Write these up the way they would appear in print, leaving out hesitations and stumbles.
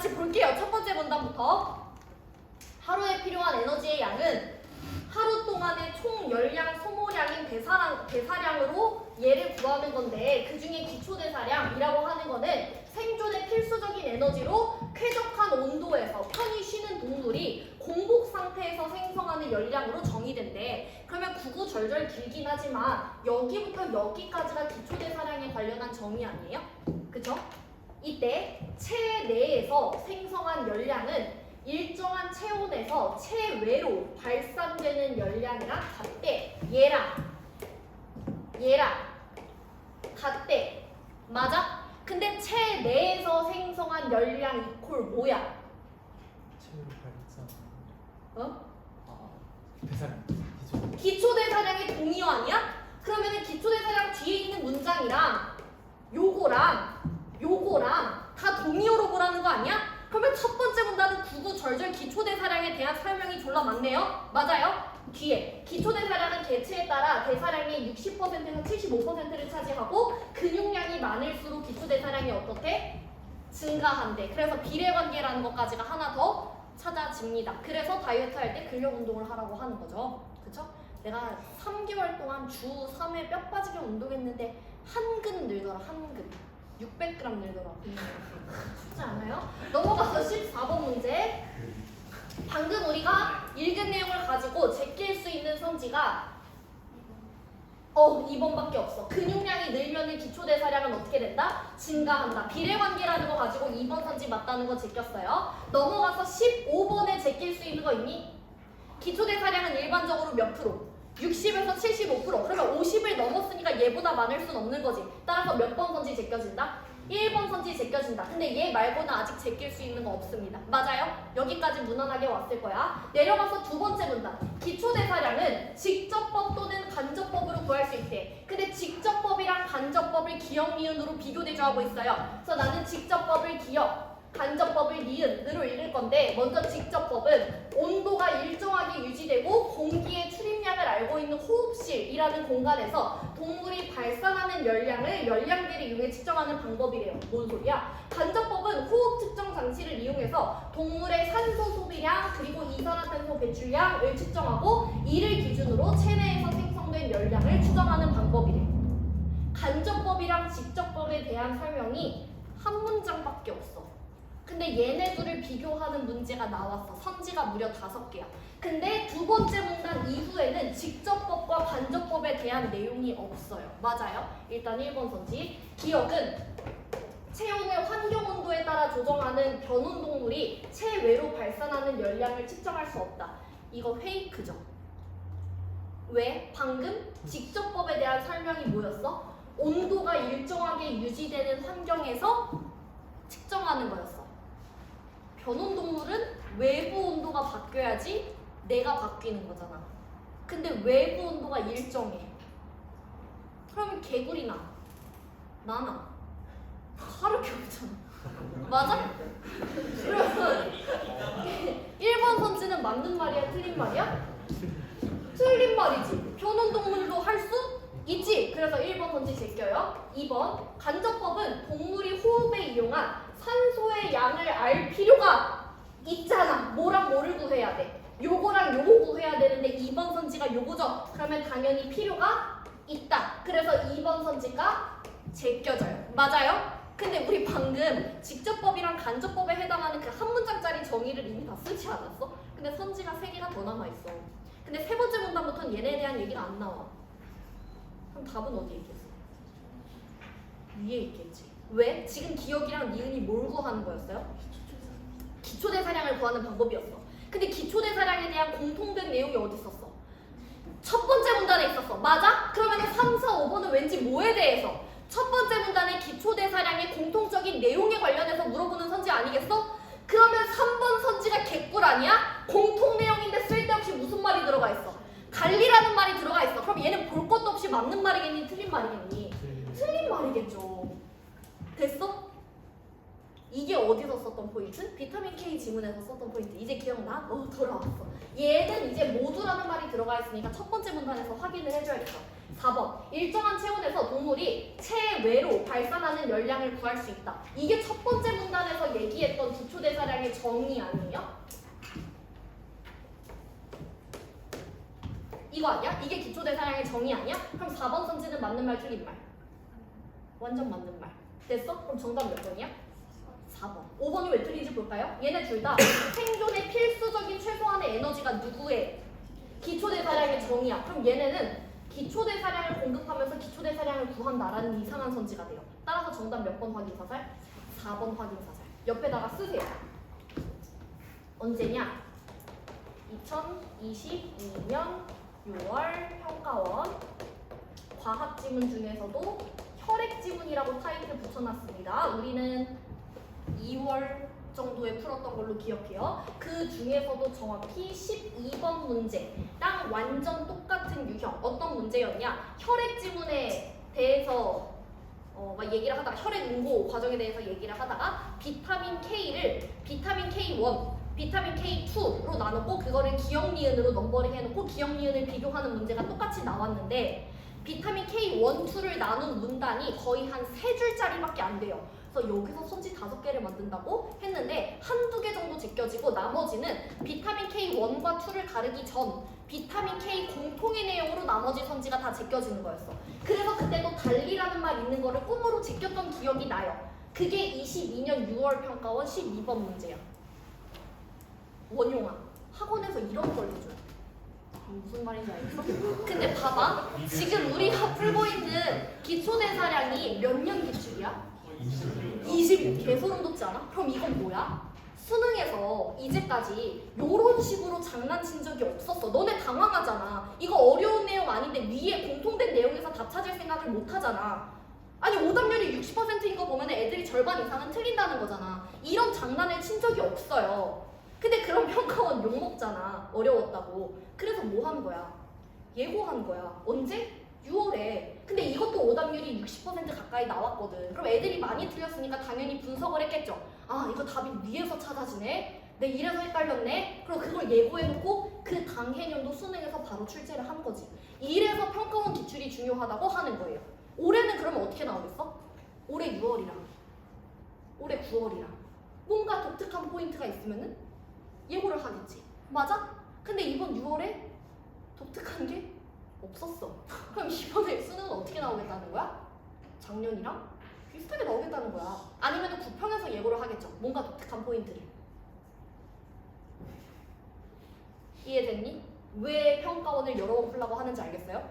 다시 볼게요. 첫 번째 문단부터. 하루에 필요한 에너지의 양은 하루 동안의 총 열량 소모량인 대사량으로 얘를 구하는 건데, 그 중에 기초대사량이라고 하는 거는 생존에 필수적인 에너지로 쾌적한 온도에서 편히 쉬는 동물이 공복 상태에서 생성하는 열량으로 정의된대. 그러면 구구절절 길긴 하지만 여기부터 여기까지가 기초대사량에 관련한 정의 아니에요? 그쵸? 이때 체내에서 생성한 열량은 일정한 체온에서 체외로 발산되는 열량이랑 같대. 얘랑 같대. 맞아? 근데 체내에서 생성한 열량 이퀄 뭐야? 체외로 발산. 어? 대사량. 기초대사량의 동의어 아니야? 그러면은 기초대사량 뒤에 있는 문장이랑 요거랑 다 동의어로 보라는 거 아니야? 그러면 첫 번째 문단은 구구절절 기초대사량에 대한 설명이 졸라 많네요. 맞아요? 뒤에 기초대사량은 개체에 따라 대사량의 60%에서 75%를 차지하고 근육량이 많을수록 기초대사량이 어떻대? 증가한대. 그래서 비례관계라는 것까지가 하나 더 찾아집니다. 그래서 다이어트 할 때 근력 운동을 하라고 하는 거죠. 그쵸? 내가 3개월 동안 주 3회 뼈 빠지게 운동했는데 한근 늘더라. 한근 600g 늘더라. 쉽지 않아요? 넘어가서 14번 문제. 방금 우리가 읽은 내용을 가지고 제낄 수 있는 선지가 2번밖에 없어. 근육량이 늘면 기초대사량은 어떻게 된다? 증가한다. 비례관계라는 거 가지고 2번 선지 맞다는 거 제꼈어요. 넘어가서 15번에 제낄 수 있는 거 있니? 기초대사량은 일반적으로 몇 프로? 60에서 75%. 그러면 50을 넘었으니까 얘보다 많을 순 없는 거지. 따라서 몇 번 선지 제껴진다? 1번 선지 제껴진다. 근데 얘 말고는 아직 제낄 수 있는 거 없습니다. 맞아요? 여기까지 무난하게 왔을 거야. 내려가서 두 번째 문단. 기초대사량은 직접법 또는 간접법으로 구할 수 있대. 근데 직접법이랑 간접법을 기역, 니은으로 비교대조하고 있어요. 그래서 나는 직접법을 기역, 간접법을 니은으로 읽을 건데, 먼저 직접법은 온도가 일정하게 유지되고 공기의 출입량을 알고 있는 호흡실이라는 공간에서 동물이 발산하는 열량을 열량계를 이용해 측정하는 방법이래요. 뭔 소리야? 간접법은 호흡 측정 장치를 이용해서 동물의 산소 소비량 그리고 이산화탄소 배출량을 측정하고 이를 기준으로 체내에서 생성된 열량을 추정하는 방법이래요. 간접법이랑 직접법에 대한 설명이 한 문장밖에 없어. 근데 얘네 둘을 비교하는 문제가 나왔어. 선지가 무려 5개야. 근데 두 번째 문단 이후에는 직접법과 간접법에 대한 내용이 없어요. 맞아요? 일단 1번 선지. 기억은 체온을 환경 온도에 따라 조정하는 변온 동물이 체외로 발산하는 열량을 측정할 수 없다. 이거 페이크죠. 왜? 방금 직접법에 대한 설명이 뭐였어? 온도가 일정하게 유지되는 환경에서 측정하는 거였어. 변온동물은 외부 온도가 바뀌어야지 내가 바뀌는 거잖아. 근데 외부 온도가 일정해. 그러면 개구리 나. 나나. 하루밖에 없잖아. 맞아? 그러면 1번 선지는 맞는 말이야? 틀린 말이야? 틀린 말이지. 변온동물도 할 수 있지. 그래서 1번 선지 제껴요. 2번 간접법은 동물이 호흡에 이용한 산소의 양을 알 필요가 있잖아. 뭐랑 뭐를 구해야 돼? 요거랑 요거 구해야 되는데 2번 선지가 요거죠. 그러면 당연히 필요가 있다. 그래서 2번 선지가 제껴져요. 맞아요? 근데 우리 방금 직접법이랑 간접법에 해당하는 그 한 문장짜리 정의를 이미 다 쓰지 않았어? 근데 선지가 3개가 더 남아있어. 근데 세 번째 문단부터는 얘네에 대한 얘기가 안 나와. 그럼 답은 어디에 있겠어? 위에 있겠지. 왜? 지금 기억이랑 니은이 뭘 구하는 거였어요? 기초대사량을 구하는 방법이었어. 근데 기초대사량에 대한 공통된 내용이 어디 있었어? 첫 번째 문단에 있었어. 맞아? 그러면 3, 4, 5번은 왠지 뭐에 대해서? 첫 번째 문단의 기초대사량의 공통적인 내용에 관련해서 물어보는 선지 아니겠어? 그러면 3번 선지가 개꿀 아니야? 공통 내용인데 쓸데없이 무슨 말이 들어가 있어? 관리라는 말이 들어가 있어. 그럼 얘는 볼 것도 없이 맞는 말이겠니? 틀린 말이겠니? 틀린 말이겠죠. 됐어? 이게 어디서 썼던 포인트? 비타민 K 지문에서 썼던 포인트. 이제 기억나? 돌아왔어. 얘는 이제 모두라는 말이 들어가 있으니까 첫 번째 문단에서 확인을 해줘야겠어. 4번. 일정한 체온에서 동물이 체외로 발산하는 열량을 구할 수 있다. 이게 첫 번째 문단에서 얘기했던 기초대사량 정의 아니에요? 이거 아니야? 이게 기초대사량의 정의 아니야? 그럼 4번 선지는 맞는 말 틀린 말? 완전 맞는 말. 됐어? 그럼 정답 몇 번이야? 4번. 5번이 왜 틀린지 볼까요? 얘네 둘 다 생존에 필수적인 최소한의 에너지가 누구의? 기초대사량의 정의야. 그럼 얘네는 기초대사량을 공급하면서 기초대사량을 구한다라는 이상한 선지가 돼요. 따라서 정답 몇 번 확인사살? 4번 확인사살. 옆에다가 쓰세요. 언제냐? 2022년 6월 평가원 과학 지문 중에서도 혈액 지문이라고 타이틀 붙여놨습니다. 우리는 2월 정도에 풀었던 걸로 기억해요. 그 중에서도 정확히 12번 문제랑 완전 똑같은 유형. 어떤 문제였냐? 혈액 지문에 대해서 막 얘기를 하다가 혈액 응고 과정에 대해서 얘기를 하다가 비타민 K를 비타민 K1, 비타민 K2로 나눴고 그거를 기억 니은으로 넘버링 해놓고 기억 니은을 비교하는 문제가 똑같이 나왔는데 비타민 K1, 2를 나눈 문단이 거의 한 3줄짜리밖에 안 돼요. 그래서 여기서 선지 5개를 만든다고 했는데 한두 개 정도 제껴지고 나머지는 비타민 K1과 2를 가르기 전 비타민 K 공통의 내용으로 나머지 선지가 다 제껴지는 거였어. 그래서 그때도 달리라는 말 있는 거를 꿈으로 제꼈던 기억이 나요. 그게 22년 6월 평가원 12번 문제야. 원용아, 학원에서 이런 걸 해줘요. 무슨 말인지 알겠어? 근데 봐봐, 지금 우리가 풀고 있는 기초대사량이 몇 년 기출이야? 20일. 개소름 돋지 않아? 그럼 이건 뭐야? 수능에서 이제까지 요런 식으로 장난친 적이 없었어. 너네 당황하잖아. 이거 어려운 내용 아닌데 위에 공통된 내용에서 답 찾을 생각을 못 하잖아. 아니 오답률이 60%인 거 보면 애들이 절반 이상은 틀린다는 거잖아. 이런 장난을 친 적이 없어요. 근데 그런 평가원 욕먹잖아. 어려웠다고. 그래서 뭐 한 거야? 예고한 거야. 언제? 6월에. 근데 이것도 오답률이 60% 가까이 나왔거든. 그럼 애들이 많이 틀렸으니까 당연히 분석을 했겠죠. 아, 이거 답이 위에서 찾아지네? 내 이래서 헷갈렸네? 그럼 그걸 예고해놓고 그 당해년도 수능에서 바로 출제를 한 거지. 이래서 평가원 기출이 중요하다고 하는 거예요. 올해는 그러면 어떻게 나오겠어? 올해 6월이랑 올해 9월이랑 뭔가 독특한 포인트가 있으면은 예고를 하겠지. 맞아? 근데 이번 6월에 독특한 게 없었어. 그럼 이번에 수능은 어떻게 나오겠다는 거야? 작년이랑 비슷하게 나오겠다는 거야. 아니면 구평에서 예고를 하겠죠. 뭔가 독특한 포인트를. 이해됐니? 왜 평가원을 여러 번 풀라고 하는지 알겠어요?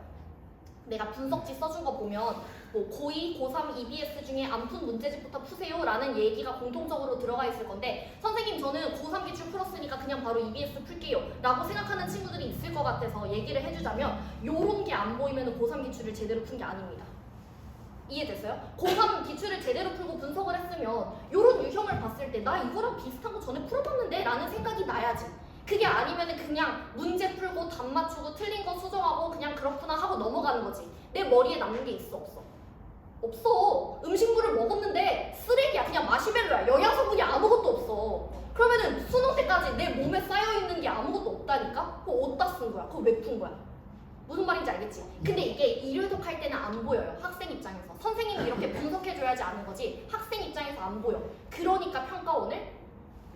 내가 분석지 써준 거 보면 뭐 고2, 고3 EBS 중에 안 푼 문제집부터 푸세요 라는 얘기가 공통적으로 들어가 있을 건데 선생님 저는 고3 기출 풀었으니까 그냥 바로 EBS 풀게요 라고 생각하는 친구들이 있을 것 같아서 얘기를 해주자면 요런 게 안 보이면 고3 기출을 제대로 푼 게 아닙니다. 이해됐어요? 고3 기출을 제대로 풀고 분석을 했으면 요런 유형을 봤을 때 나 이거랑 비슷한 거 전에 풀어봤는데 라는 생각이 나야지. 그게 아니면은 그냥 문제 풀고 답 맞추고 틀린 거 수정하고 그냥 그렇구나 하고 넘어가는 거지. 내 머리에 남는 게 있어 없어? 없어. 음식물을 먹었는데 쓰레기야. 그냥 마시멜로야. 영양성분이 아무것도 없어. 그러면은 수능 때까지 내 몸에 쌓여있는 게 아무것도 없다니까? 그거 어디다 쓴 거야? 그거 왜 푼 거야? 무슨 말인지 알겠지? 근데 이게 일요독 할 때는 안 보여요. 학생 입장에서. 선생님이 이렇게 분석해줘야지 아는 거지 학생 입장에서 안 보여. 그러니까 평가원을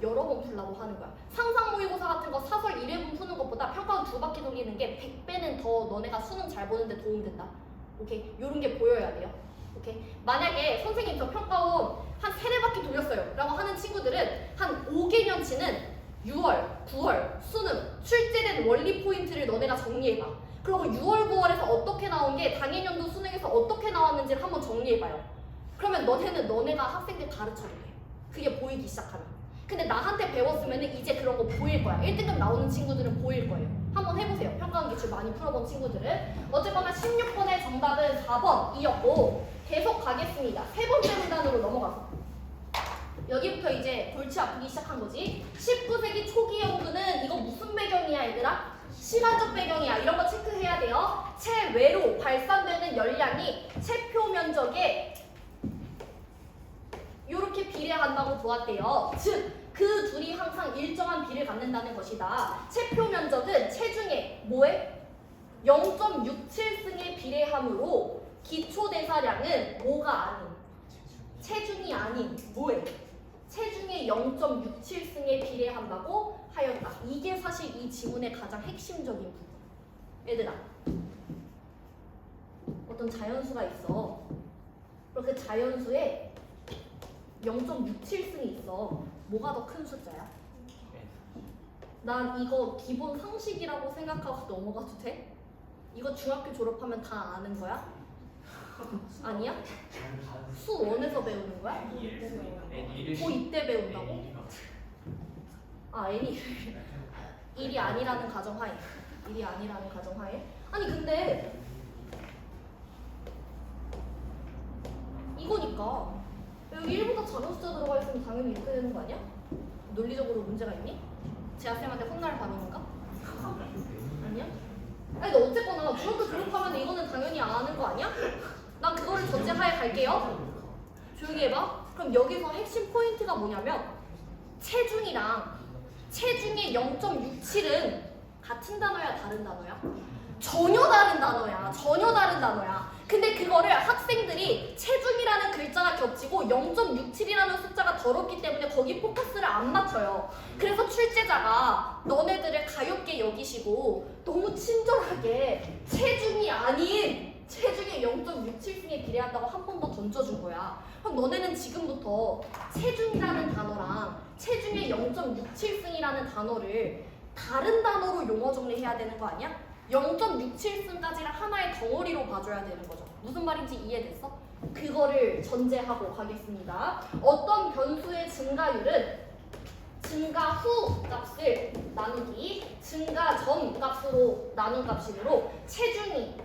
여러 번 풀라고 하는 거야. 상상 모의고사 같은 거 사설 1회분 푸는 것보다 평가원 2바퀴 돌리는 게 100배는 더 너네가 수능 잘 보는데 도움된다. 오케이? 요런 게 보여야 돼요. 오케이? 만약에 선생님 저 평가원 한 3-4바퀴 돌렸어요 라고 하는 친구들은 한 5개년치는 6월, 9월, 수능, 출제된 원리 포인트를 너네가 정리해봐. 그리고 6월, 9월에서 어떻게 나온 게 당해년도 수능에서 어떻게 나왔는지를 한번 정리해봐요. 그러면 너네가 학생들 가르쳐도 돼. 그게 보이기 시작하면. 근데 나한테 배웠으면 이제 그런 거 보일 거야. 1등급 나오는 친구들은 보일 거예요. 한번 해보세요. 평가원 기출 많이 풀어본 친구들은. 어쨌거나 16번의 정답은 4번이었고 계속 가겠습니다. 세 번째 문단으로 넘어가서 여기부터 이제 골치 아프기 시작한 거지. 19세기 초기 연구는 이거 무슨 배경이야 얘들아? 시간적 배경이야. 이런 거 체크해야 돼요. 체외로 발산되는 열량이 체표 면적에 이렇게 비례한다고 보았대요. 즉 그 둘이 항상 일정한 비를 갖는다는 것이다. 체표 면적은 체중의 뭐에? 0.67승에 비례하므로 기초 대사량은 뭐가 아닌? 체중이 아닌 뭐에? 체중의 0.67승에 비례한다고 하였다. 이게 사실 이 지문의 가장 핵심적인 부분. 얘들아, 어떤 자연수가 있어. 그리고 그 자연수에 0.67승이 있어. 뭐가 더 큰 숫자야? 난 이거 기본 상식이라고 생각하고 넘어가도 돼? 이거 중학교 졸업하면 다 아는 거야? 아니야? 수 1에서 배우는 거야? 고2 때 배운다고? 아, N이 1이 아니라는 가정하에. 1이 아니라는 가정하에. 아니 근데 이거니까 여기 1보다 작은 숫자 들어가 있으면 당연히 이렇게 되는 거 아니야? 논리적으로 문제가 있니? 재학생한테 혼날 반응인가? 아니야? 아니 근데 어쨌거나 중학교 졸업하면 이거는 당연히 아는 거 아니야? 난 그거를 전제하에 갈게요. 조용히 해봐. 그럼 여기서 핵심 포인트가 뭐냐면 체중이랑 체중의 0.67은 같은 단어야 다른 단어야? 전혀 다른 단어야. 전혀 다른 단어야. 근데 그거를 학생들이 체중이라는 글자가 겹치고 0.67이라는 숫자가 더럽기 때문에 거기 포커스를 안 맞춰요. 그래서 출제자가 너네들을 가볍게 여기시고 너무 친절하게 체중이 아닌 체중의 0.67승에 비례한다고 한 번 더 던져준 거야. 그럼 너네는 지금부터 체중이라는 단어랑 체중의 0.67승이라는 단어를 다른 단어로 용어 정리해야 되는 거 아니야? 0.67승까지를 하나의 덩어리로 봐줘야 되는 거죠. 무슨 말인지 이해됐어? 그거를 전제하고 가겠습니다. 어떤 변수의 증가율은 증가 후 값을 나누기 증가 전 값으로 나눈 값이므로 체중이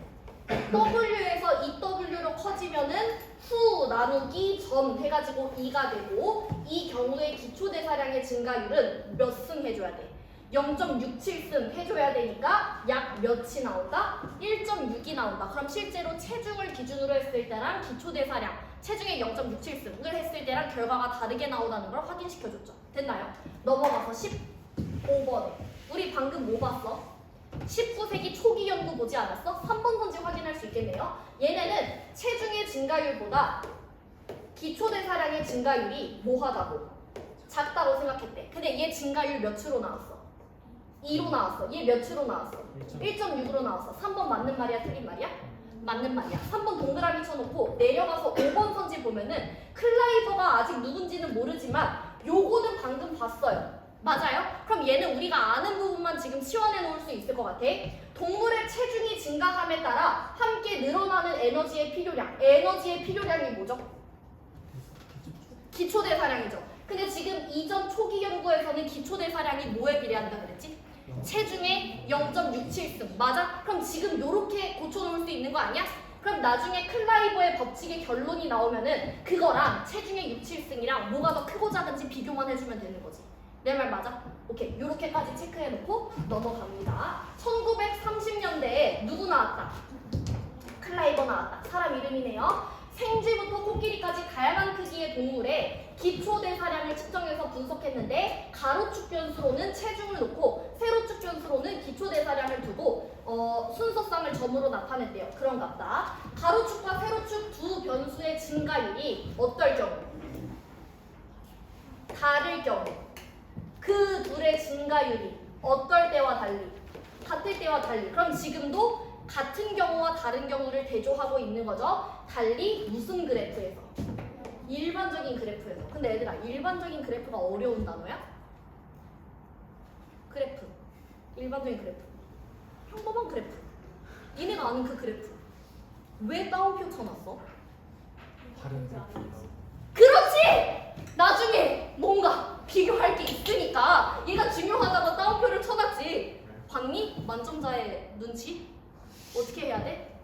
W에서 2W로 커지면은 후 나누기 전 해가지고 2가 되고 이 경우에 기초대사량의 증가율은 몇 승 해줘야 돼? 0.67승 해줘야 되니까 약 몇이 나온다? 1.6이 나온다. 그럼 실제로 체중을 기준으로 했을 때랑 기초대사량 체중의 0.67승을 했을 때랑 결과가 다르게 나오다는 걸 확인시켜줬죠. 됐나요? 넘어가서 15번에 우리 방금 뭐 봤어? 19세기 초기 연구 보지 않았어? 3번 선지 확인할 수 있겠네요. 얘네는 체중의 증가율보다 기초대사량의 증가율이 뭐하다고? 작다고 생각했대. 근데 얘 증가율 몇으로 나왔어? 2로 나왔어. 얘 몇으로 나왔어? 1.6으로 나왔어. 3번 맞는 말이야? 틀린 말이야? 맞는 말이야. 3번 동그라미 쳐놓고 내려가서 5번 선지 보면은 클라이버가 아직 누군지는 모르지만 요거는 방금 봤어요. 맞아요? 그럼 얘는 우리가 아는 부분만 지금 치환해 놓을 수 있을 것 같아. 동물의 체중이 증가함에 따라 함께 늘어나는 에너지의 필요량. 에너지의 필요량이 뭐죠? 기초대사량이죠. 근데 지금 이전 초기 연구에서는 기초대사량이 뭐에 비례한다 그랬지? 체중의 0.67승. 맞아? 그럼 지금 요렇게 고쳐놓을 수 있는 거 아니야? 그럼 나중에 클라이버의 법칙의 결론이 나오면은 그거랑 체중의 67승이랑 뭐가 더 크고 작은지 비교만 해주면 되는 거지. 내 말 맞아? 오케이. 요렇게까지 체크해놓고 넘어갑니다. 1930년대에 누구 나왔다? 클라이버 나왔다. 사람 이름이네요. 생쥐부터 코끼리까지 다양한 크기의 동물의 기초대사량을 측정해서 분석했는데 가로축 변수로는 체중을 놓고 세로축 변수로는 기초대사량을 두고 순서쌍을 점으로 나타냈대요. 그런갑다. 가로축과 세로축 두 변수의 증가율이 어떨 경우? 다를 경우. 그 둘의 증가율이 어떨 때와 달리? 같을 때와 달리. 그럼 지금도 같은 경우와 다른 경우를 대조하고 있는 거죠. 달리 무슨 그래프에서? 일반적인 그래프에서. 근데 얘들아, 일반적인 그래프가 어려운 단어야? 그래프. 일반적인 그래프. 평범한 그래프. 니네가 아는 그 그래프. 왜 따옴표 쳐놨어? 다른 그래프. 그렇지! 나중에 뭔가 비교할 게 있으니까 얘가 중요하다고 따옴표를 쳐놨지. 봤니? 만점자의 눈치? 어떻게 해야 돼?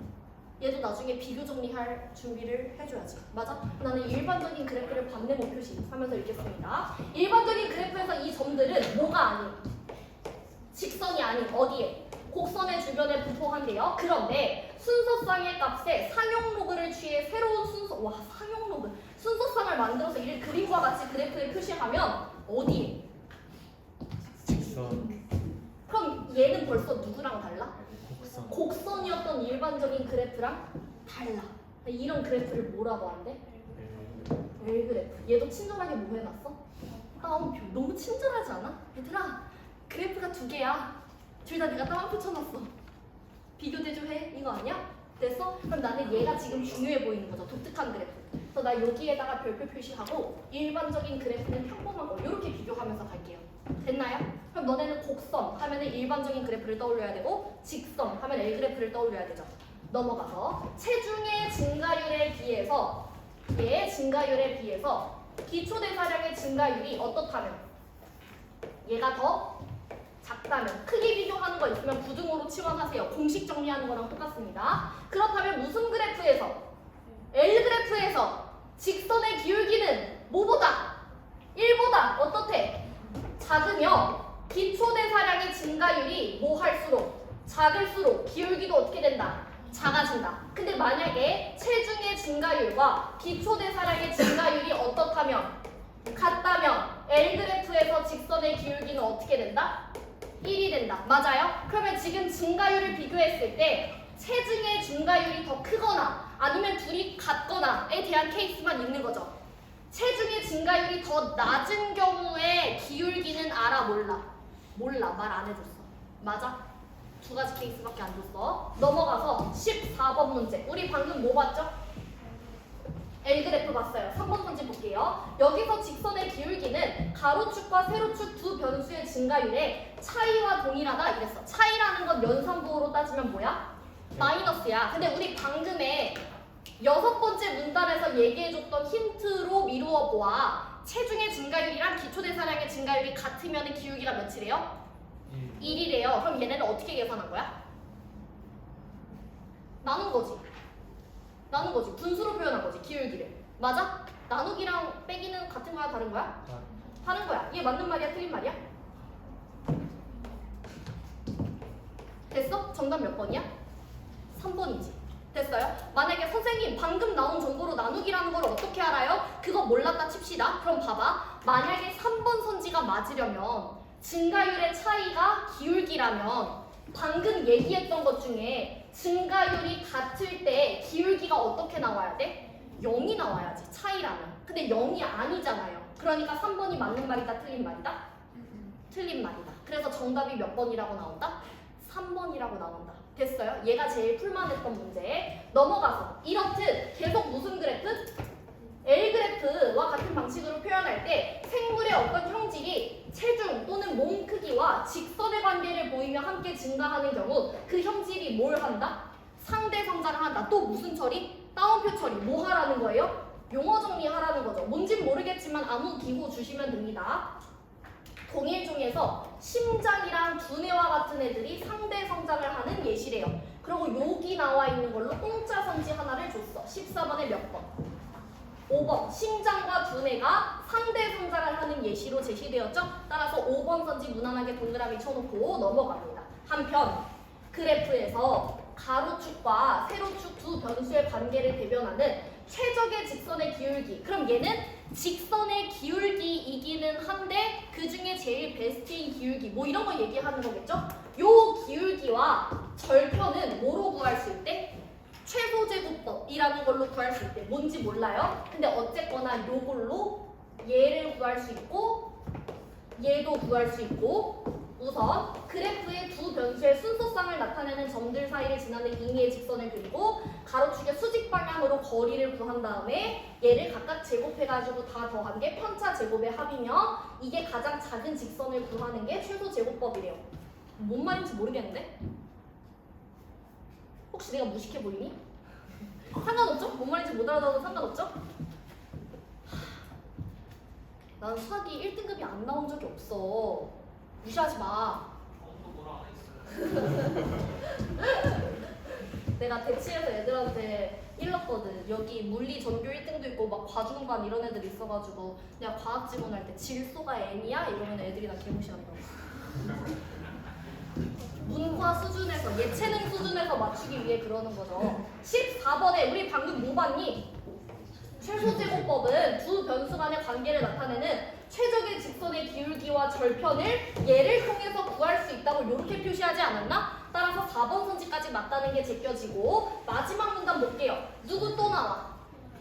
얘도 나중에 비교 정리할 준비를 해줘야지. 맞아? 나는 일반적인 그래프를 반대목 표시 하면서 읽겠습니다. 일반적인 그래프에서 이 점들은 뭐가 아닌? 직선이 아닌 어디에? 곡선의 주변에 부포한대요. 그런데 순서쌍의 값에 상용로그를 취해 새로운 상용로그. 순서쌍을 만들어서 이 그림과 같이 그래프에 표시하면 어디에? 직선. 그럼 얘는 벌써 누구랑 달라? 곡선. 곡선이었던 일반적인 그래프랑 달라. 이런 그래프를 뭐라고 한대? L 그래프. 얘도 친절하게 뭐 해놨어? 따옴표. 너무 친절하지 않아? 얘들아, 그래프가 두 개야. 둘 다 내가 따옴표 쳐놨어. 비교 대조해. 이거 아니야? 됐어? 그럼 나는 얘가 지금 중요해 보이는 거죠. 독특한 그래프. 그래서 나 여기에다가 별표 표시하고 일반적인 그래프는 평범한 거 이렇게 비교하면서 갈게요. 됐나요? 그럼 너네는 곡선 하면은 일반적인 그래프를 떠올려야 되고 직선 하면 L 그래프를 떠올려야 되죠. 넘어가서 체중의 증가율에 비해서 증가율에 비해서 기초대사량의 증가율이 어떻다면 얘가 더 작다면 크기 비교하는 거 있으면 부등호로 치환하세요. 공식 정리하는 거랑 똑같습니다. 그렇다면 무슨 그래프에서 L 그래프에서 직선의 기울기는 뭐보다 1보다 어떻대? 작으며 기초대사량의 증가율이 뭐 할수록 작을수록 기울기도 어떻게 된다? 작아진다. 근데 만약에 체중의 증가율과 기초대사량의 증가율이 어떻다면 같다면 L 그래프에서 직선의 기울기는 어떻게 된다? 1이 된다. 맞아요? 그러면 지금 증가율을 비교했을 때 체중의 증가율이 더 크거나 아니면 둘이 같거나에 대한 케이스만 있는 거죠. 체중의 증가율이 더 낮은 경우에 기울기는 알아 몰라? 몰라. 말 안 해줬어. 맞아? 두 가지 케이스밖에 안 줬어. 넘어가서 14번 문제. 우리 방금 뭐 봤죠? L 그래프 봤어요. 3번 문제 볼게요. 여기서 직선의 기울기는 가로축과 세로축 두 변수의 증가율의 차이와 동일하다 이랬어. 차이라는 건 연산부호로 따지면 뭐야? 마이너스야. 근데 우리 방금에 6번째 문단에서 얘기해줬던 힌트로 미루어 보아. 체중의 증가율이랑 기초대사량의 증가율이 같으면 기울기가 몇이래요? 1이래요. 그럼 얘네는 어떻게 계산한 거야? 나눈 거지. 나눈 거지. 분수로 표현한 거지. 기울기를. 맞아? 나누기랑 빼기는 같은 거야? 다른 거야? 다른 거야. 이게 맞는 말이야? 틀린 말이야? 됐어? 정답 몇 번이야? 3번이지. 됐어요? 만약에 선생님 방금 나온 정보로 나누기라는 걸 어떻게 알아요? 그거 몰랐다 칩시다. 그럼 봐봐. 만약에 3번 선지가 맞으려면 증가율의 차이가 기울기라면 방금 얘기했던 것 중에 증가율이 같을 때 기울기가 어떻게 나와야 돼? 0이 나와야지. 차이라면. 근데 0이 아니잖아요. 그러니까 3번이 맞는 말이다 틀린 말이다? 틀린 말이다. 그래서 정답이 몇 번이라고 나온다? 3번이라고 나온다. 됐어요? 얘가 제일 풀만했던 문제. 넘어가서 이렇듯 계속 무슨 그래프? L 그래프와 같은 방식으로 표현할 때 생물의 어떤 형질이 체중 또는 몸 크기와 직선의 관계를 보이며 함께 증가하는 경우 그 형질이 뭘 한다? 상대 성장을 한다. 또 무슨 처리? 따옴표 처리. 뭐 하라는 거예요? 용어 정리하라는 거죠. 뭔진 모르겠지만 아무 기호 주시면 됩니다. 동일 중에서 심장이랑 두뇌와 같은 애들이 상대 성장을 하는 예시래요. 그리고 여기 나와 있는 걸로 공짜 선지 하나를 줬어. 14번에 몇 번? 5번. 심장과 두뇌가 상대 성장을 하는 예시로 제시되었죠. 따라서 5번 선지 무난하게 동그라미 쳐놓고 넘어갑니다. 한편 그래프에서 가로축과 세로축 두 변수의 관계를 대변하는 최적의 직선의 기울기. 그럼 얘는 직선의 기울기이기는 한데 그 중에 제일 베스트인 기울기 뭐 이런 거 얘기하는 거겠죠? 요 기울기와 절편은 뭐로 구할 수 있대? 최소제곱법이라는 걸로 구할 수 있대. 뭔지 몰라요? 근데 어쨌거나 요걸로 얘를 구할 수 있고 얘도 구할 수 있고 우선 그래프의 두 변수의 순서상을 나타내는 점들 사이를 지나는 임의의 직선을 그리고 가로축의 수직 방향으로 거리를 구한 다음에 얘를 각각 제곱해가지고 다 더한 게 편차 제곱의 합이며 이게 가장 작은 직선을 구하는 게 최소 제곱법이래요. 뭔 말인지 모르겠는데? 혹시 내가 무식해 보이니? 상관없죠? 뭔 말인지 못 알아들어도 상관없죠? 난 수학이 1등급이 안 나온 적이 없어. 무시하지 마. 내가 대치에서 애들한테 일렀거든. 여기 물리 전교 1등도 있고 막 과중반 이런 애들 있어가지고 내가 과학 지원할 때 질소가 N이야? 이러면 애들이 나 개무시한다고. 문과 수준에서 예체능 수준에서 맞추기 위해 그러는 거죠. 14번에 우리 방금 뭐 봤니? 최소제곱법은 두 변수 간의 관계를 나타내는 최적의 직선의 기울기와 절편을 얘를 통해서 구할 수 있다고 이렇게 표시하지 않았나? 따라서 4번 선지까지 맞다는 게 제껴지고 마지막 문단 볼게요. 누구 또 나와?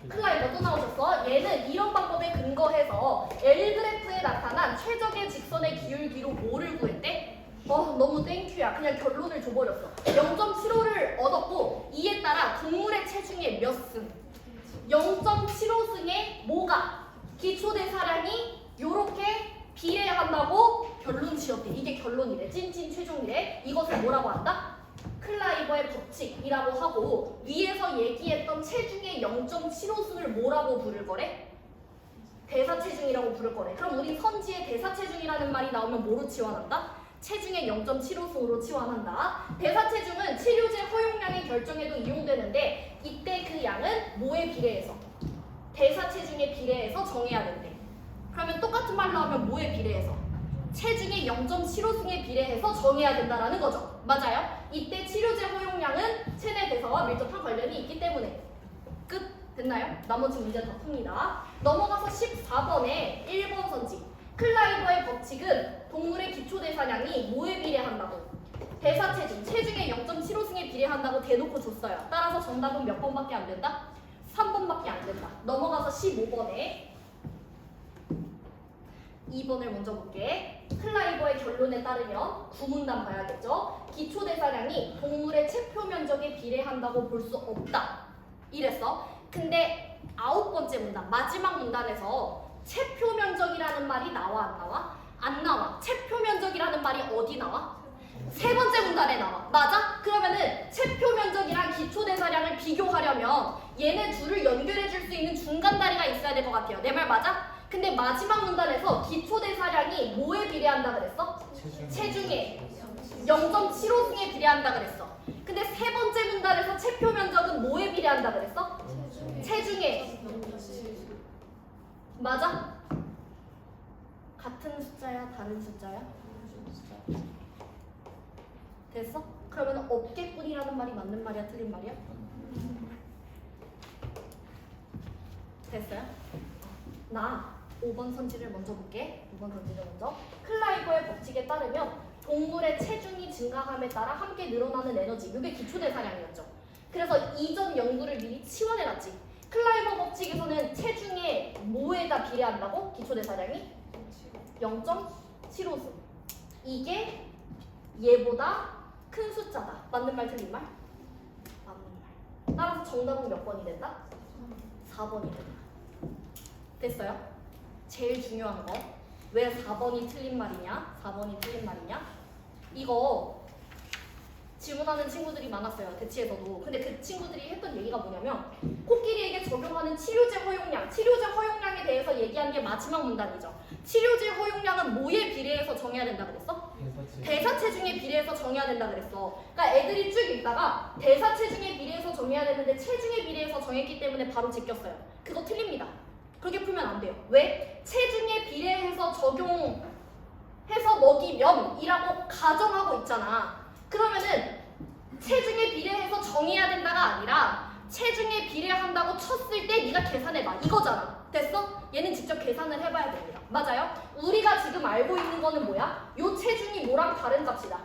클라이버 또 나오셨어? 얘는 이런 방법에 근거해서 L 그래프의 직선에 나타난 최적의 직선의 기울기로 뭐를 구했대? 너무 땡큐야. 그냥 결론을 줘버렸어. 0.75를 얻었고 이에 따라 동물의 체중의 몇 승? 0.75승의 뭐가? 기초대사량이 요렇게 비례한다고 결론 지었대. 이게 결론이래. 찐찐 최종이래. 이것을 뭐라고 한다? 클라이버의 법칙이라고 하고 위에서 얘기했던 체중의 0.75승을 뭐라고 부를 거래? 대사체중이라고 부를 거래. 그럼 우리 선지에 대사체중이라는 말이 나오면 뭐로 치환한다? 체중의 0.75승으로 치환한다. 대사체중은 치료제 허용량의 결정에도 이용되는데 이때 그 양은 뭐에 비례해서? 대사체중에 비례해서 정해야 된대. 그러면 똑같은 말로 하면 뭐에 비례해서? 체중의 0.75승에 비례해서 정해야 된다라는 거죠. 맞아요? 이때 치료제 허용량은 체내 대사와 밀접한 관련이 있기 때문에. 끝. 됐나요? 나머지 문제 더 풉니다. 넘어가서 14번에 1번 선지. 클라이버의 법칙은 동물의 기초대사량이 뭐에 비례한다고? 대사체중, 체중의 0.75승에 비례한다고 대놓고 줬어요. 따라서 정답은 몇 번밖에 안 된다? 3번밖에 안 된다. 넘어가서 15번에 2번을 먼저 볼게. 클라이버의 결론에 따르면 구문단 봐야겠죠. 기초대사량이 동물의 체표 면적에 비례한다고 볼 수 없다. 이랬어. 근데 9번째 문단, 마지막 문단에서 체표 면적이라는 말이 나와 안 나와? 안 나와. 체표 면적이라는 말이 어디 나와? 세 번째 문단에 나와. 맞아? 그러면은 체표 면적이랑 기초대사량을 비교하려면 얘네 둘을 연결해 줄 수 있는 중간 다리가 있어야 될 것 같아요. 내 말 맞아? 근데 마지막 문단에서 기초대사량이 뭐에 비례한다 그랬어? 체중에 0.75승에 비례한다 그랬어. 근데 세 번째 문단에서 체표 면적은 뭐에 비례한다 그랬어? 체중에. 맞아? 같은 숫자야? 다른 숫자야? 됐어? 그러면 없겠군이라는 말이 맞는 말이야? 틀린 말이야? 됐어요? 나 5번 선지를 먼저 볼게. 5번 선지를 먼저. 클라이버의 법칙에 따르면 동물의 체중이 증가함에 따라 함께 늘어나는 에너지, 이게 기초대사량이었죠. 그래서 이전 연구를 미리 치환해놨지. 클라이버 법칙에서는 체중의 뭐에다 비례한다고? 기초대사량이 0.75승. 이게 얘보다 큰 숫자다. 맞는 말 틀린 말? 맞는 말. 따라서 정답은 몇 번이 된다? 4번이 된다. 됐어요? 제일 중요한 거. 왜 4번이 틀린 말이냐? 4번이 틀린 말이냐? 이거 질문하는 친구들이 많았어요. 대치에서도. 근데 그 친구들이 했던 얘기가 뭐냐면 코끼리에게 적용하는 치료제 허용량. 치료제 허용량에 대해서 얘기한 게 마지막 문단이죠. 치료제 허용량은 뭐에 비례해서 정해야 된다 그랬어? 대사체중에 비례해서 정해야 된다 그랬어. 그러니까 애들이 쭉 읽다가 대사체중에 비례해서 정해야 되는데 체중에 비례해서 정했기 때문에 바로 제꼈어요. 그거 틀립니다. 그렇게 풀면 안 돼요. 왜? 체중에 비례해서 적용해서 먹이면 이라고 가정하고 있잖아. 그러면은 체중에 비례해서 정해야 된다가 아니라 체중에 비례한다고 쳤을 때 네가 계산해봐. 이거잖아. 됐어? 얘는 직접 계산을 해봐야 됩니다. 맞아요? 우리가 지금 알고 있는 거는 뭐야? 요 체중이 뭐랑 다른 값이다.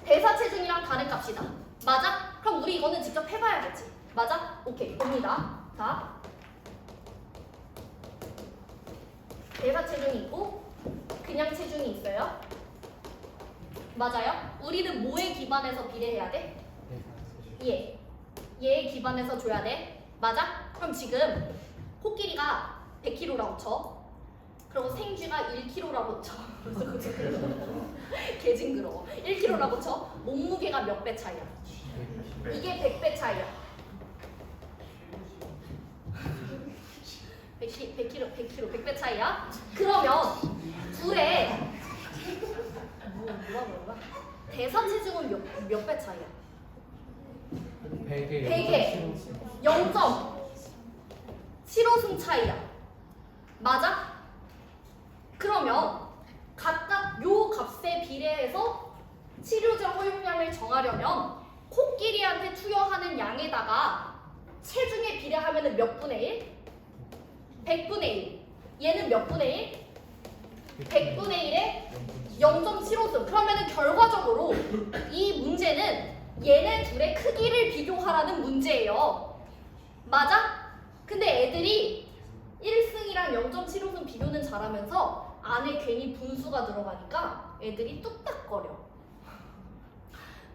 대사체중이랑 다른 값이다. 맞아? 그럼 우리 이거는 직접 해봐야겠지. 맞아? 오케이. 봅니다. 자, 대사체중이 있고 그냥 체중이 있어요. 맞아요? 우리는 뭐에 기반해서 비례해야 돼? 얘에 기반해서 줘야 돼. 맞아? 그럼 지금 코끼리가 100kg라고 쳐. 그리고 생쥐가 1kg라고 쳐. 개 징그러워. 1kg라고 쳐. 몸무게가 몇 배 차이야? 이게 100배 차이야. 100kg 100배 차이야? 그러면 둘의 뭐가 대사체중은 몇 배 차이야? 100에 0.75승 차이야. 맞아? 그러면 각각 요 값에 비례해서 치료제 허용량을 정하려면 코끼리한테 투여하는 양에다가 체중에 비례하면 몇 분의 1? 100분의 1. 얘는 몇 분의 1? 100분의 1에 0.75승. 그러면은 결과적으로 이 문제는 얘네 둘의 크기를 비교하라는 문제예요. 맞아? 근데 애들이 1승 1승이랑 0.75승 비교는 잘하면서 안에 괜히 분수가 들어가니까 애들이 뚝딱거려.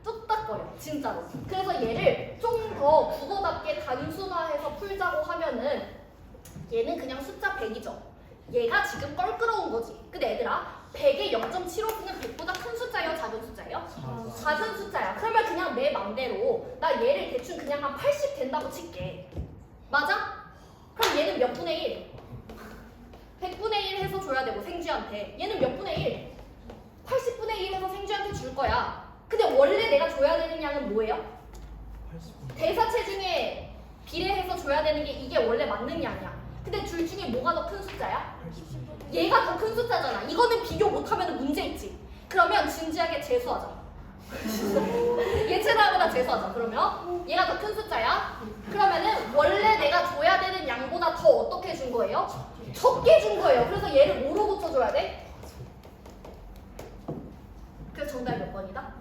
뚝딱거려 진짜로. 그래서 얘를 좀 더 국어답게 단순화해서 풀자고 하면은 얘는 그냥 숫자 100이죠. 얘가 지금 껄끄러운 거지. 근데 얘들아 100의 0.75승은 100보다 큰 숫자예요? 작은 숫자예요? 작은 숫자야. 그러면 그냥 내 맘대로 나 얘를 대충 그냥 한 80 된다고 칠게. 맞아? 그럼 얘는 몇 분의 1? 100분의 1 해서 줘야 되고 생쥐한테. 얘는 몇 분의 1? 80분의 1 해서 생쥐한테 줄 거야. 근데 원래 내가 줘야 되는 양은 뭐예요? 대사체 중에 비례해서 줘야 되는 게 이게 원래 맞는 양이야. 근데 둘 중에 뭐가 더 큰 숫자야? 얘가 더 큰 숫자잖아. 이거는 비교 못하면 문제 있지. 그러면 진지하게 재수하자. 예체나보다 재수하자. 그러면 얘가 더 큰 숫자야. 그러면은 원래 내가 줘야 되는 양보다 더 어떻게 준 거예요? 적게 준 거예요. 그래서 얘를 뭐로 고쳐줘야 돼? 그래서 정답이 몇 번이다?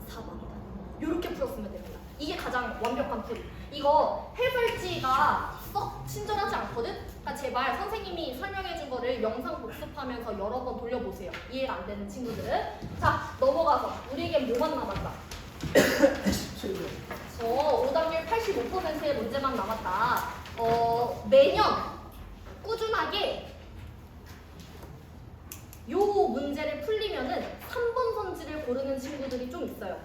4번이다. 이렇게 풀었으면 됩니다. 이게 가장 완벽한 풀이. 이거 해설지가 썩 친절하지 않거든? 그러니까 제발 선생님이 설명해준 거를 영상 복습하면서 여러 번 돌려보세요. 이해가 안 되는 친구들은. 자, 넘어가서 우리에게 뭐만 남았다? 저 오답률 85%의 문제만 남았다. 매년 꾸준하게 요 문제를 풀리면은 3번 선지를 고르는 친구들이 좀 있어요.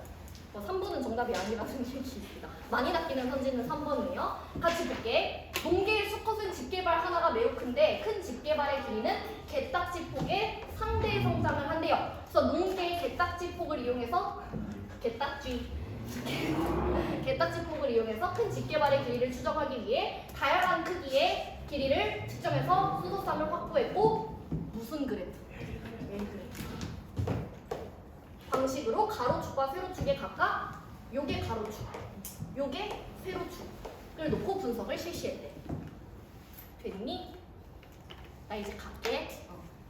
3번은 정답이 아니라는 얘기 있습니다. 많이 낚이는 선지는 3번이에요. 같이 볼게. 농계의 수컷은 집게발 하나가 매우 큰데 큰 집게발의 길이는 개딱지 폭의 상대 성장을 한대요. 그래서 농계의 개딱지 폭을 이용해서 개딱지 폭을 이용해서 큰 집게발의 길이를 추정하기 위해 다양한 크기의 길이를 측정해서 수소삼을 확보했고 무슨 그래프? 방식으로 가로축과 세로축에 각각 요게 가로축, 요게 세로축을 놓고 분석을 실시했대. 됐니? 나 이제 갈게.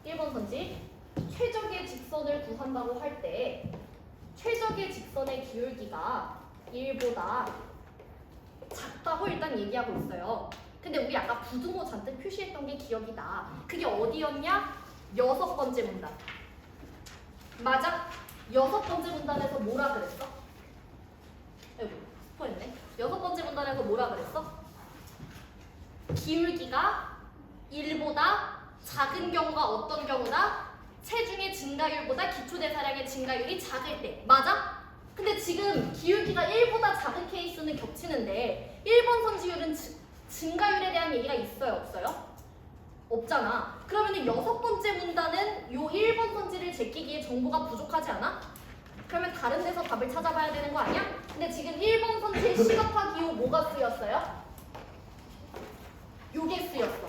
1번 선지. 최적의 직선을 구한다고 할 때 최적의 직선의 기울기가 1보다 작다고 일단 얘기하고 있어요. 근데 우리 아까 부등호 잔뜩 표시했던 게 기억이 나. 그게 어디였냐? 6번째 문단. 맞아? 6번째 문단에서 뭐라 그랬어? 아이고, 스포했네. 6번째 문단에서 뭐라 그랬어? 기울기가 1보다 작은 경우가 어떤 경우다? 체중의 증가율보다 기초대사량의 증가율이 작을 때. 맞아? 근데 지금 기울기가 1보다 작은 케이스는 겹치는데 1번 선지율은 증가율에 대한 얘기가 있어요? 없어요? 없잖아. 그러면 6번째 문단은 요 1번 선지를 제끼기에 정보가 부족하지 않아? 그러면 다른 데서 답을 찾아봐야 되는 거 아니야? 근데 지금 1번 선지의 시각화 기호 뭐가 쓰였어요? 요게 쓰였어.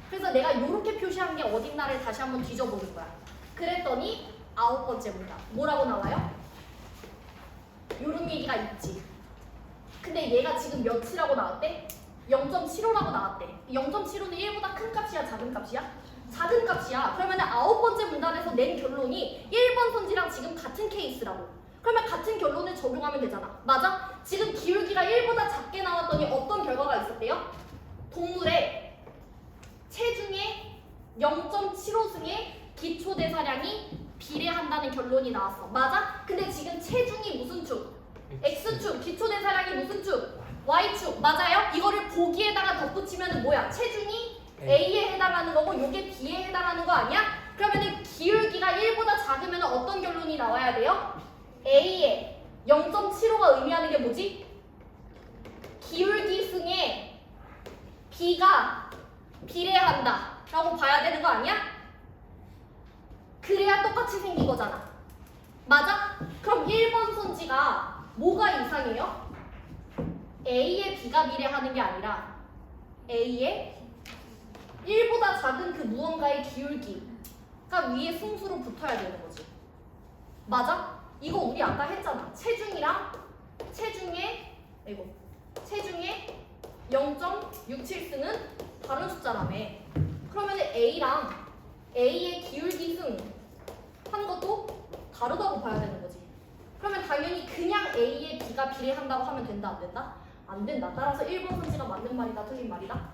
그래서 내가 요렇게 표시한 게 어딘가를 다시 한번 뒤져보는 거야. 그랬더니 9번째 문단 뭐라고 나와요? 요런 얘기가 있지. 근데 얘가 지금 몇이라고 나왔대? 0.75라고 나왔대. 0.75는 1보다 큰 값이야? 작은 값이야? 작은 값이야. 그러면 9번째 문단에서 낸 결론이 1번 선지랑 지금 같은 케이스라고. 그러면 같은 결론을 적용하면 되잖아. 맞아? 지금 기울기가 1보다 작게 나왔더니 어떤 결과가 있었대요? 동물의 체중의 0.75승의 기초대사량이 비례한다는 결론이 나왔어. 맞아? 근데 지금 체중이 무슨 축? X축. 기초대사량이 무슨 축? Y축. 맞아요? 이거를 보기에다가 덧붙이면 뭐야? 체중이 A에 해당하는 거고 요게 B에 해당하는 거 아니야? 그러면은 기울기가 1보다 작으면 어떤 결론이 나와야 돼요? A에 0.75가 의미하는 게 뭐지? 기울기 승에 B가 비례한다 라고 봐야 되는 거 아니야? 그래야 똑같이 생긴 거잖아. 맞아? 그럼 1번 선지가 뭐가 이상해요? A에 B가 비례하는 게 아니라 A에 1보다 작은 그 무언가의 기울기가 위에 승수로 붙어야 되는 거지. 맞아? 이거 우리 아까 했잖아. 체중이랑 체중의 0.67승은 다른 숫자라며. 그러면 A랑 A의 기울기 승 한 것도 다르다고 봐야 되는 거지. 그러면 당연히 그냥 A에 B가 비례한다고 하면 된다? 안 된다? 안 된다. 따라서 1번 선지가 맞는 말이다? 틀린 말이다?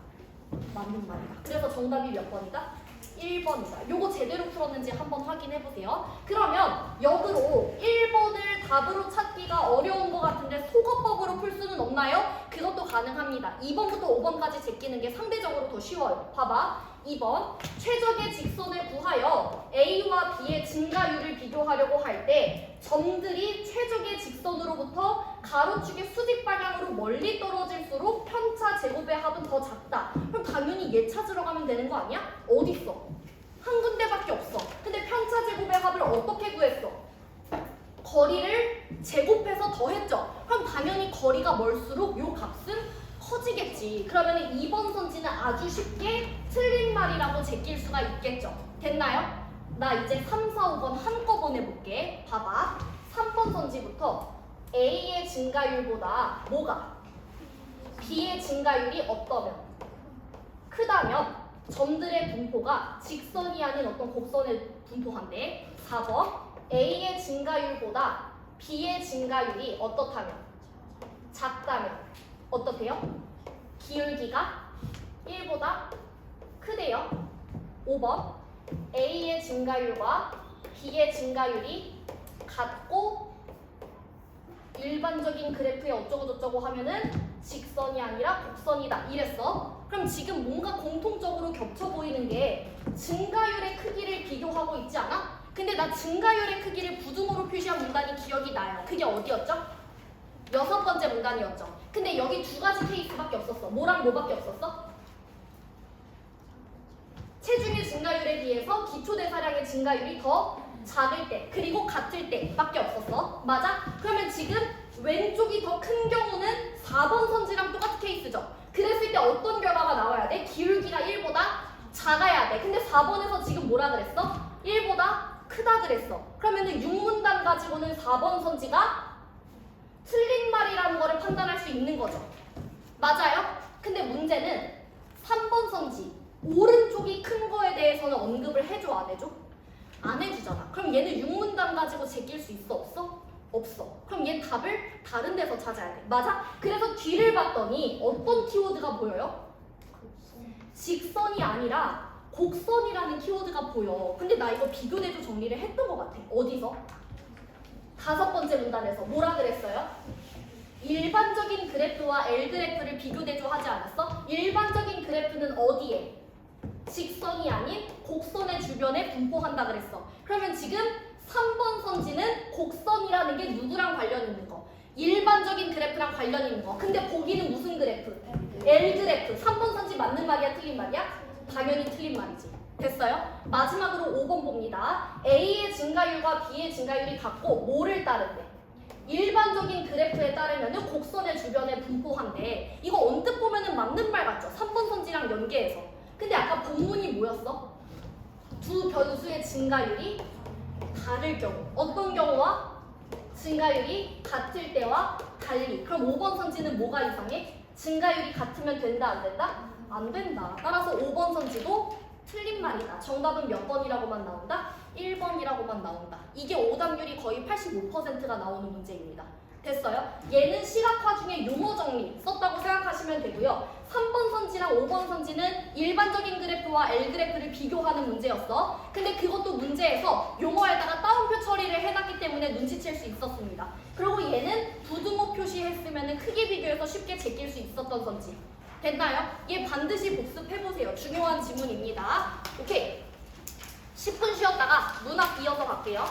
맞는 말이다. 그래서 정답이 몇 번이다? 1번이다. 요거 제대로 풀었는지 한번 확인해 보세요. 그러면 역으로 1번을 답으로 찾기가 어려운 것 같은데 속어법으로 풀 수는 없나요? 그것도 가능합니다. 2번부터 5번까지 제끼는 게 상대적으로 더 쉬워요. 봐봐. 2번 최적의 직선을 구하여 A와 B의 증가율을 비교하려고 할 때 점들이 최적의 직선으로부터 가로축의 수직 방향으로 멀리 떨어질수록 편차 제곱의 합은 더 작다. 그럼 당연히 얘 찾으러 가면 되는 거 아니야? 어딨어? 한 군데밖에 없어. 근데 편차 제곱의 합을 어떻게 구했어? 거리를 제곱해서 더했죠. 그럼 당연히 거리가 멀수록 요 값은 커지겠지. 그러면 2번 선지는 아주 쉽게 틀린 말이라고 제낄 수가 있겠죠. 됐나요? 나 이제 3, 4, 5번 한꺼번에 볼게. 봐봐. 3번 선지부터 A의 증가율보다 뭐가? B의 증가율이 어떠면? 크다면 점들의 분포가 직선이 아닌 어떤 곡선을 분포한대. 4번 A의 증가율보다 B의 증가율이 어떻다면? 작다면 어떻대요? 기울기가 1보다 크대요. 5번 A의 증가율과 B의 증가율이 같고 일반적인 그래프에 어쩌고저쩌고 하면은 직선이 아니라 곡선이다 이랬어. 그럼 지금 뭔가 공통적으로 겹쳐 보이는 게 증가율의 크기를 비교하고 있지 않아? 근데 나 증가율의 크기를 부등호로 표시한 문단이 기억이 나요. 그게 어디였죠? 6번째 문단이었죠. 근데 여기 두 가지 케이스밖에 없었어. 뭐랑 뭐밖에 없었어? 체중의 증가율에 비해서 기초대사량의 증가율이 더 작을 때 그리고 같을 때밖에 없었어. 맞아? 그러면 지금 왼쪽이 더 큰 경우는 4번 선지랑 똑같은 케이스죠. 그랬을 때 어떤 결과가 나와야 돼? 기울기가 1보다 작아야 돼. 근데 4번에서 지금 뭐라 그랬어? 1보다 크다 그랬어. 그러면은 6문단 가지고는 4번 선지가 틀린 말이라는 거를 판단할 수 있는 거죠. 맞아요? 근데 문제는 3번 선지 오른쪽이 큰 거에 대해서는 언급을 해줘 안 해줘? 안 해주잖아. 그럼 얘는 6문단 가지고 제낄 수 있어 없어? 없어. 그럼 얘 답을 다른 데서 찾아야 돼. 맞아? 그래서 뒤를 봤더니 어떤 키워드가 보여요? 직선이 아니라 곡선이라는 키워드가 보여. 근데 나 이거 비교대조 정리를 했던 것 같아. 어디서? 5번째 문단에서 뭐라 그랬어요? 일반적인 그래프와 L그래프를 비교대조 하지 않았어? 일반적인 그래프는 어디에? 직선이 아닌 곡선의 주변에 분포한다 그랬어. 그러면 지금 3번 선지는 곡선이라는 게 누구랑 관련 있는 거? 일반적인 그래프랑 관련 있는 거. 근데 보기는 무슨 그래프? L그래프. 3번 선지 맞는 말이야 틀린 말이야? 당연히 틀린 말이지. 됐어요? 마지막으로 5번 봅니다. A의 증가율과 B의 증가율이 같고 뭐를 따른대? 일반적인 그래프에 따르면 곡선의 주변에 분포한대. 이거 언뜻 보면은 맞는 말 같죠? 3번 선지랑 연계해서. 근데 아까 본문이 뭐였어? 두 변수의 증가율이 다를 경우. 어떤 경우와? 증가율이 같을 때와 달리. 그럼 5번 선지는 뭐가 이상해? 증가율이 같으면 된다 안 된다? 안 된다. 따라서 5번 선지도 틀린 말이다. 정답은 몇 번이라고만 나온다? 1번이라고만 나온다. 이게 오답률이 거의 85%가 나오는 문제입니다. 됐어요? 얘는 시각화 중에 용어 정리 썼다고 생각하시면 되고요. 3번 선지랑 5번 선지는 일반적인 그래프와 L그래프를 비교하는 문제였어. 근데 그것도 문제에서 용어에다가 따옴표 처리를 해놨기 때문에 눈치챌 수 있었습니다. 그리고 얘는 부등호 표시했으면 크기 비교해서 쉽게 제낄 수 있었던 선지. 됐나요? 얘 반드시 복습해보세요. 중요한 지문입니다. 오케이. 10분 쉬었다가 문학 이어서 갈게요.